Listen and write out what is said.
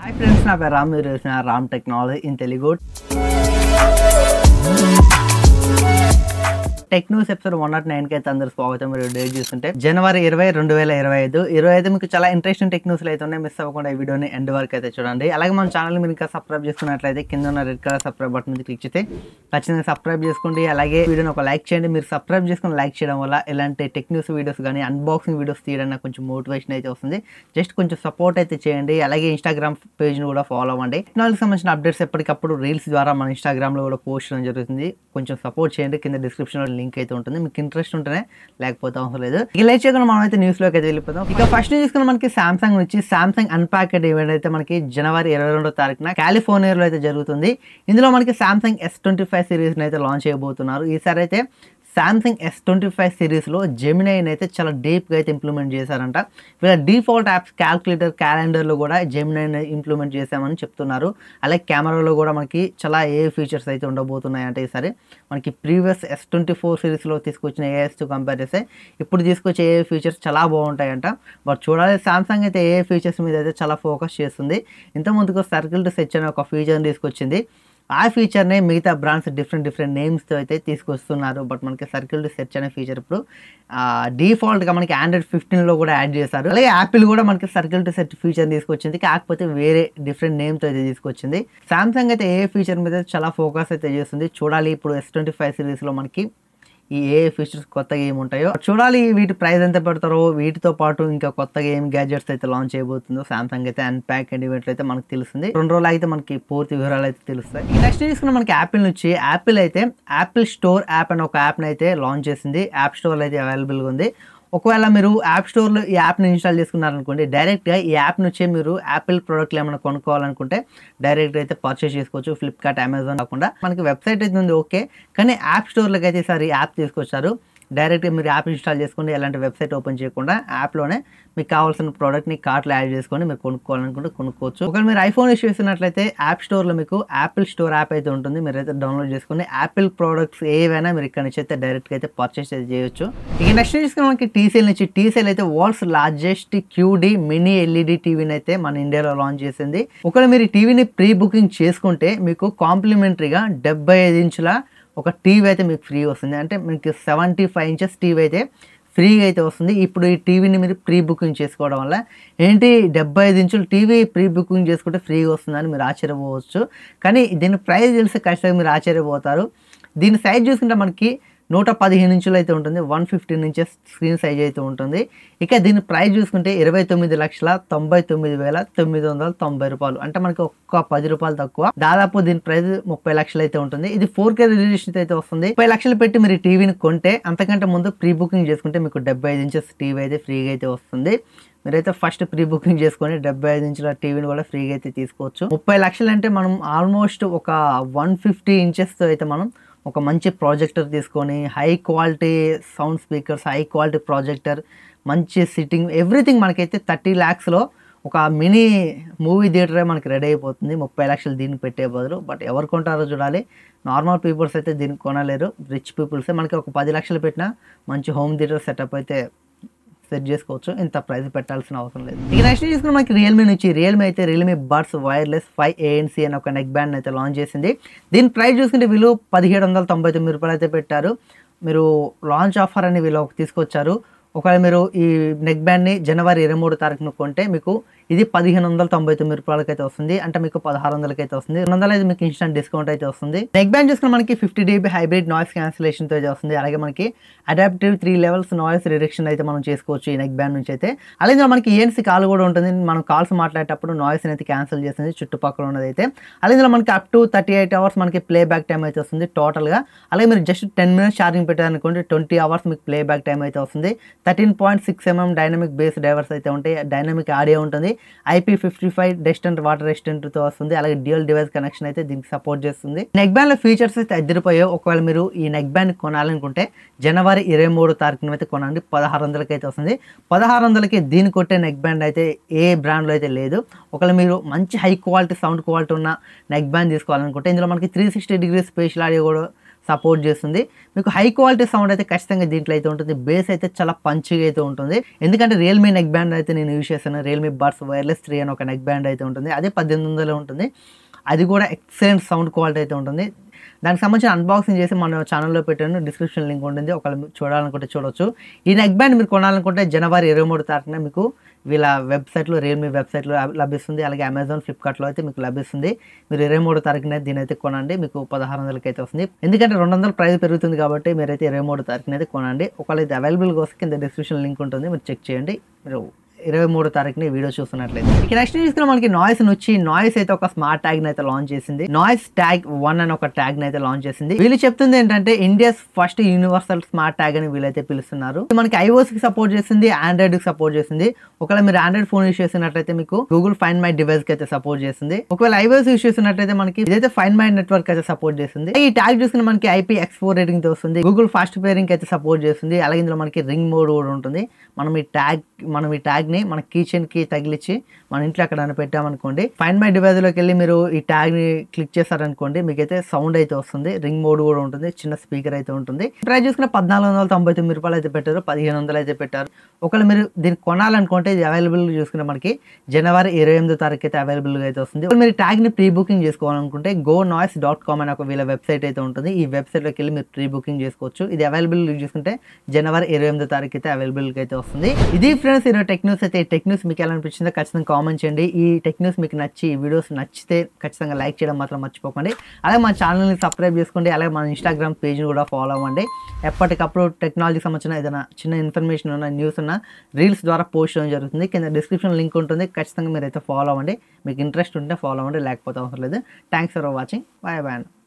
Hi friends, నా పేరు రామ్. మీరు చూసిన Ram technology in Telugu. Tech news episode 109కి అయితే అందరూ స్వాగతం. మీరు డేట్ చూస్తుంటే జనవరి 20, 2025 మీకు చాలా ఇంట్రెస్టింగ్ టెక్ న్యూస్లు అయితే ఉన్నాయి. మిస్ అవ్వకుండా ఈ వీడియోని ఎండ్ వరకు అయితే చూడండి. అలాగే మన ఛానల్ మీరు ఇంకా సబ్స్క్రైబ్ చేసుకున్నట్లయితే కింద ఉన్న రెడ్ కలర్ సబ్స్క్రైబ్ బటన్ మీద క్లిక్ చేస్తే ఖచ్చితంగా సబ్స్క్రైబ్ చేసుకోండి. అలాగే వీడియోని ఒక లైక్ చేయండి. మీరు సబ్స్క్రైబ్ చేసుకుని లైక్ చేయడం వల్ల ఇలాంటి టెక్ న్యూస్ వీడియోస్ కానీ అన్బాక్సింగ్ వీడియోస్ తీయడానికి నాకు కొంచెం మోటివేషన్ అయితే వస్తుంది. జస్ట్ కొంచెం సపోర్ట్ అయితే చేయండి. అలాగే ఇన్స్టాగ్రామ్ పేజ్ని కూడా ఫాలో అవ్వండి. టెక్నాలజీకి సంబంధించిన అప్డేట్స్ ఎప్పటికప్పుడు రీల్స్ ద్వారా మన ఇన్స్టాగ్రామ్లో కూడా పోస్ట్ చేయడం జరుగుతుంది. కొంచెం సపోర్ట్ చేయండి. కింద డిస్క్రిప్షన్లో లింక్ అయితే ఉంటుంది. మీకు ఇంట్రెస్ట్ ఉంటేనే, లేకపోతే అవసరం లేదు. ఇక లేట్ చేయకుండా మనం అయితే న్యూస్లోకి అయితే వెళ్ళిపోతాం. ఇక ఫస్ట్ తీసుకున్న మనకి సామ్సంగ్ నుంచి సామ్సంగ్ అన్పాక్డ్ ఈవెంట్ అయితే మనకి జనవరి 22వ తారీఖున కాలిఫోర్నియాలో అయితే జరుగుతుంది. ఇందులో మనకి సామ్సంగ్ S25 సిరీస్ని అయితే లాంచ్ చేయబోతున్నారు. ఈసారి అయితే సామ్సంగ్ S25 సిరీస్లో జెమినైని అయితే చాలా డీప్గా అయితే ఇంప్లిమెంట్ చేశారంట. వీళ్ళ డిఫాల్ట్ యాప్స్ క్యాల్కులేటర్, క్యాలెండర్లో కూడా జెమినైని ఇంప్లిమెంట్ చేశామని చెప్తున్నారు. అలాగే కెమెరాలో కూడా మనకి చాలా ఫీచర్స్ అయితే ఉండబోతున్నాయి. అంటే ఈసారి మనకి ప్రీవియస్ S24 సిరీస్లో తీసుకొచ్చిన ఏఐస్తో కంపేర్ చేస్తే ఇప్పుడు తీసుకొచ్చే ఫీచర్స్ చాలా బాగుంటాయంట. బట్ చూడాలి, సామ్సంగ్ అయితే ఫీచర్స్ మీద అయితే చాలా ఫోకస్ చేస్తుంది. ఇంతకుముందుకు సర్కిల్ టు సెర్చ్ అనే ఒక ఫీచర్ని తీసుకొచ్చింది. ఆ ఫీచర్నే మిగతా బ్రాండ్స్ డిఫరెంట్ నేమ్స్తో అయితే తీసుకొస్తున్నారు. బట్ మనకి సర్కిల్ టు సెర్చ్ అనే ఫీచర్ ఇప్పుడు డిఫాల్ట్గా మనకి Android 15లో కూడా యాడ్ చేశారు. అలాగే యాపిల్ కూడా మనకి సర్కిల్ టు సెర్చ్ ఫీచర్ తీసుకొచ్చింది, కాకపోతే వేరే డిఫరెంట్ నేమ్తో అయితే తీసుకొచ్చింది. సామ్సంగ్ అయితే ఫీచర్ మీద చాలా ఫోకస్ అయితే చేస్తుంది. చూడాలి ఇప్పుడు S25 సిరీస్లో మనకి ఈ ఫీచర్స్ కొత్తగా ఏమి ఉంటాయో చూడాలి. వీటి ప్రైస్ ఎంత పెడతారో, వీటితో పాటు ఇంకా కొత్తగా ఏం గ్యాడ్జెట్స్ అయితే లాంచ్ చేయబోతుందో సామ్సంగ్ అయితే అన్పాక్ ఈవెంట్ అయితే మనకు తెలుస్తుంది. 2 రోజులు అయితే మనకి పూర్తి వివరాలు అయితే తెలుస్తాయి. నెక్స్ట్ తీసుకున్న మనకి యాపిల్ నుంచి యాపిల్ అయితే యాపిల్ స్టోర్ యాప్ అనే ఒక యాప్ని అయితే లాంచ్ చేసింది. యాప్ స్టోర్లో అయితే అవైలబుల్గా ఉంది. ఒకవేళ మీరు యాప్ స్టోర్లో ఈ యాప్ని ఇన్స్టాల్ చేసుకున్నారనుకోండి, డైరెక్ట్గా ఈ యాప్ నుంచే మీరు యాపిల్ ప్రోడక్ట్లు ఏమైనా కొనుక్కోవాలనుకుంటే డైరెక్ట్గా అయితే పర్చేస్ చేసుకోవచ్చు. ఫ్లిప్కార్ట్, అమెజాన్ కాకుండా మనకి వెబ్సైట్ అయితే ఉంది ఓకే, కానీ యాప్ స్టోర్లోకి అయితే ఈసారి యాప్ తీసుకొచ్చారు. డైరెక్ట్గా మీరు యాప్ ఇన్స్టాల్ చేసుకోండి. ఎలాంటి వెబ్సైట్ ఓపెన్ చేయకుండా యాప్లోనే మీకు కావాల్సిన ప్రోడక్ట్ని కార్ట్లో యాడ్ చేసుకొని మీరు కొనుక్కోవాలనుకుంటే కొనుక్కోవచ్చు. ఒకవేళ మీరు ఐఫోన్ యూస్ చేస్తున్నట్లయితే యాప్ స్టోర్లో మీకు యాపిల్ స్టోర్ యాప్ అయితే ఉంటుంది. మీరైతే డౌన్లోడ్ చేసుకుని యాపిల్ ప్రోడక్ట్స్ ఏవైనా మీరు ఇక్కడ నుంచి అయితే డైరెక్ట్గా అయితే పర్చేస్ అయితే చేయొచ్చు. ఇక నెక్స్ట్ తీసుకుని మనకి టీసీఎల్ నుంచి టీసీఎల్ అయితే world's largest QD mini LED టీవీని అయితే మన ఇండియాలో లాంచ్ చేసింది. ఒకవేళ మీరు ఈ టీవీని ప్రీ బుకింగ్ చేసుకుంటే మీకు కాంప్లిమెంటరీగా 75 ఇంచుల ఒక టీవీ అయితే మీకు ఫ్రీ వస్తుంది. అంటే మీకు 75 ఇంచెస్ టీవీ అయితే ఫ్రీగా అయితే వస్తుంది. ఇప్పుడు ఈ టీవీని మీరు ప్రీ బుకింగ్ చేసుకోవడం వల్ల ఏంటి 75 ఇంచుల టీవీ ప్రీ బుకింగ్ చేసుకుంటే ఫ్రీగా వస్తుందని మీరు ఆశ్చర్యపోవచ్చు. కానీ దీని ప్రైస్ తెలిసి ఖచ్చితంగా మీరు ఆశ్చర్యపోతారు. దీని సైజ్ చూసుకుంటే మనకి 115 ఇంచులు అయితే ఉంటుంది. 115 ఇంచెస్ స్క్రీన్ సైజ్ అయితే ఉంటుంది. ఇక దీని ప్రైస్ చూసుకుంటే 29,99,990 రూపాయలు. అంటే మనకి ఒక్క 10 రూపాయలు తక్కువ. దాదాపు దీని ప్రైస్ 30 లక్షలు అయితే ఉంటుంది. ఇది 4K రిజల్యూషన్ అయితే వస్తుంది. 30 లక్షలు పెట్టి మీరు టీవీని కొంటే అంతకంటే ముందు ప్రీ బుకింగ్ చేసుకుంటే మీకు 75 ఇంచెస్ టీవీ అయితే ఫ్రీగా అయితే వస్తుంది. మీరైతే ఫస్ట్ ప్రీ బుకింగ్ చేసుకొని 75 ఇంచుల టీవీని కూడా ఫ్రీగా అయితే తీసుకోవచ్చు. 30 లక్షలు అంటే మనం ఆల్మోస్ట్ ఒక 150 ఇంచెస్తో అయితే మనం ఒక మంచి ప్రాజెక్టర్ తీసుకొని high quality sound speakers, high quality projector, మంచి సిట్టింగ్, ఎవ్రీథింగ్ మనకైతే 30 lakhsలో ఒక మినీ మూవీ థియేటరే మనకి రెడీ అయిపోతుంది. 30 లక్షలు దీనికి పెట్టే బదులు. బట్ ఎవరు కొంటారో చూడాలి. నార్మల్ పీపుల్స్ అయితే దీనికి కొనలేరు. రిచ్ పీపుల్సే మనకి ఒక 10 లక్షలు పెట్టినా మంచి హోమ్ థియేటర్ సెటప్ అయితే సెట్ చేసుకోవచ్చు. ఇంత ప్రైస్ పెట్టాల్సిన అవసరం లేదు. ఇక నెక్స్ట్ తీసుకుని మనకి రియల్మీ నుంచి రియల్మీ బడ్స్ వైర్లెస్ 5 ANC అనే ఒక నెక్ బ్యాండ్ అయితే లాంచ్ చేసింది. దీని ప్రైస్ చూసుకుంటే వీళ్ళు 1799 రూపాయలు అయితే పెట్టారు. మీరు లాంచ్ ఆఫర్ అని వీళ్ళు తీసుకొచ్చారు. ఒకవేళ మీరు ఈ నెక్ బ్యాండ్ని జనవరి 23 తారీఖున కొంటే మీకు ఇది 1599 రూపాయలకి అయితే వస్తుంది. అంటే మీకు 1600 అయితే వస్తుంది. 200 అయితే మీకు ఇన్స్టెంట్ డిస్కౌంట్ అయితే వస్తుంది. నెక్ బ్యాండ్ చూసుకుని మనకి 50 dB హైబ్రిడ్ నాయిస్ క్యాన్సిలేషన్తో అయితే వస్తుంది. అలాగే మనకి అడాప్టివ్ 3 levels నాయిస్ రిడక్షన్ అయితే మనం చేసుకోవచ్చు ఈ నెక్ బ్యాండ్ నుంచి అయితే. అలాగే మనకి ANC కాల్ కూడా ఉంటుంది. మనం కాల్స్ మాట్లాడేటప్పుడు నాయిస్ అయితే క్యాన్సిల్ చేస్తుంది చుట్టుపక్కల ఉన్నది అయితే. అలాగే మనకి అప్ టు 38 hours మనకి ప్లే బ్యాక్ టైం అయితే వస్తుంది టోటల్గా. అలాగే మీరు జస్ట్ 10 minutes ఛార్జింగ్ పెట్టారనుకోండి 20 hours మీకు ప్లే బ్యాక్ టైం అయితే వస్తుంది. 13.6 mm డైనమిక్ బేస్ డ్రైవర్స్ అయితే ఉంటాయి. డైనమిక్ ఆడియో ఉంటుంది. IP55 డస్ట్ అండ్ వాటర్ రెసిస్టెంట్తో వస్తుంది. అలాగే డ్యూయల్ డివైస్ కనెక్షన్ అయితే దీనికి సపోర్ట్ చేస్తుంది. నెక్ బ్యాండ్లో ఫీచర్స్ అయితే అదిరిపోయాయి. ఒకవేళ మీరు ఈ నెక్ బ్యాండ్ కొనాలనుకుంటే జనవరి 23 తారీఖున అయితే కొనండి. 1600 అయితే వస్తుంది. 1600కి దీన్ని కొట్టే నెక్ బ్యాండ్ అయితే ఏ బ్రాండ్లో అయితే లేదు. ఒకవేళ మీరు మంచి హై క్వాలిటీ సౌండ్ క్వాలిటీ ఉన్న నెక్ బ్యాండ్ తీసుకోవాలనుకుంటే ఇందులో మనకి 360 degrees స్పేషల్ ఆడియో కూడా సపోర్ట్ చేస్తుంది. మీకు హై క్వాలిటీ సౌండ్ అయితే ఖచ్చితంగా దీంట్లో అయితే ఉంటుంది. బేస్ అయితే చాలా పంచిగా అయితే ఉంటుంది. ఎందుకంటే రియల్మీ నెక్ బ్యాండ్ అయితే నేను యూజ్ చేస్తాను. రియల్మీ బడ్స్ వైర్లెస్ 3 అని ఒక నెక్ బ్యాండ్ అయితే ఉంటుంది. అదే 1800 ఉంటుంది. అది కూడా ఎక్సలెంట్ సౌండ్ క్వాలిటీ అయితే ఉంటుంది. దానికి సంబంధించిన అన్బాక్సింగ్ చేసి మన ఛానల్లో పెట్టాను. డిస్క్రిప్షన్ లింక్ ఉంటుంది. ఒకవేళ చూడాలనుకుంటే చూడొచ్చు. ఈ నెక్ బ్యాండ్ మీరు కొనాలనుకుంటే జనవరి 23 తారీఖున మీకు వీళ్ళ వెబ్సైట్లో రియల్మీ వెబ్సైట్లో లభిస్తుంది. అలాగే అమెజాన్, ఫ్లిప్కార్ట్లో అయితే మీకు లభిస్తుంది. మీరు 23 తారీఖున దీని అయితే కొనండి. మీకు 1600కి అయితే వస్తుంది. ఎందుకంటే 200 ప్రైస్ పెరుగుతుంది కాబట్టి మీరైతే 23 తారీఖున అయితే కొనండి. ఒకవేళ ఇది అవైలబుల్గా వస్తే కింద డిస్క్రిప్షన్ లింక్ ఉంటుంది. మీరు చెక్ చేయండి. మీరు 23 తారీఖున ఈ వీడియో చూస్తున్నట్లయితే ఇక నెక్స్ట్ చూసుకున్న మనకి నాయిస్ వచ్చి నాయిస్ అయితే ఒక స్మార్ట్ ట్యాగ్ అయితే లాంచ్ చేసింది. నాయిస్ ట్యాగ్ 1 అని ఒక ట్యాగ్ అయితే లాంచ్ చేసింది. వీళ్ళు చెప్తుంది ఏంటంటే India's first universal smart tag అని వీళ్ళైతే పిలుస్తున్నారు. మనకి iOS కి సపోర్ట్ చేస్తుంది, ఆండ్రాయిడ్ కి సపోర్ట్ చేస్తుంది. ఒకవేళ మీరు ఆండ్రాయిడ్ ఫోన్ యూస్ చేసినట్లయితే మీకు గూగుల్ ఫైండ్ మై డివైస్ కి అయితే సపోర్ట్ చేస్తుంది. ఒకవేళ iOS యూస్ చేసినట్లయితే మనకి ఇదైతే ఫైండ్ మై నెట్వర్క్ అయితే సపోర్ట్ చేస్తుంది. ఈ ట్యాగ్ చూసుకుని మనకి IPX4 రేటింగ్ తో వస్తుంది. గూగుల్ ఫాస్ట్ పేరింగ్ అయితే సపోర్ట్ చేస్తుంది. అలాగే ఇందులో మనకి రింగ్ మోడ్ కూడా ఉంటుంది. మనం ఈ ట్యాగ్ ని మన కీ చైన్ కి తగిలిచ్చి మన ఇంట్లో ఎక్కడైనా పెట్టామనుకోండి, ఫైండ్ మై డివైస్ లోకి వెళ్ళి మీరు ఈ ట్యాగ్ ని క్లిక్ చేశారనుకోండి, మీకైతే సౌండ్ అయితే వస్తుంది. రింగ్ మోడ్ కూడా ఉంటుంది. చిన్న స్పీకర్ అయితే ఉంటుంది. ప్రైస్ చూసుకున్న 1499 రూపాయలు అయితే పెట్టారు. 1500 అయితే పెట్టారు. ఒకవేళ మీరు దీన్ని కొనాలనుకుంటే ఇది అవైలబుల్ చూసుకున్న మనకి జనవరి 28 తారీఖు అయితే అవైలబుల్ గా అయితే వస్తుంది. మీరు ట్యాగ్ ని ప్రీ బుకింగ్ చేసుకోవాలనుకుంటే gonoise.com అని ఒక వీళ్ళ వెబ్సైట్ అయితే ఉంటుంది. ఈ వెబ్సైట్ లోకి వెళ్ళి మీరు ప్రీ బుకింగ్ చేసుకోవచ్చు. ఇది అవైలబుల్ చూసుకుంటే జనవరి 28 తారీఖు అయితే అవైలబుల్ గా అయితే వస్తుంది. ఇది ఫ్రెండ్స్ ఈరోజు టెక్ న్యూస్ అయితే. ఈ టెక్ న్యూస్ మీకు ఎలా అనిపించిందో ఖచ్చితంగా కామెంట్ చేయండి. ఈ టెక్ న్యూస్ మీకు నచ్చి ఈ వీడియోస్ నచ్చితే ఖచ్చితంగా లైక్ చేయడం మాత్రం మర్చిపోకండి. అలాగే మన ఛానల్ని సబ్స్క్రైబ్ చేసుకోండి. అలాగే మన ఇన్స్టాగ్రామ్ పేజ్ని కూడా ఫాలో అవ్వండి. ఎప్పటికప్పుడు టెక్నాలజీ సంబంధించిన ఏదైనా చిన్న ఇన్ఫర్మేషన్ ఉన్న న్యూస్ ఉన్న రీల్స్ ద్వారా పోస్ట్ చేయడం జరుగుతుంది. కింద డిస్క్రిప్షన్ లింక్ ఉంటుంది. ఖచ్చితంగా మీరైతే ఫాలో అవ్వండి. మీకు ఇంట్రెస్ట్ ఉంటే ఫాలో అవ్వండి, లేకపోతే అవసరం లేదు. Thanks for watching. Bye bye.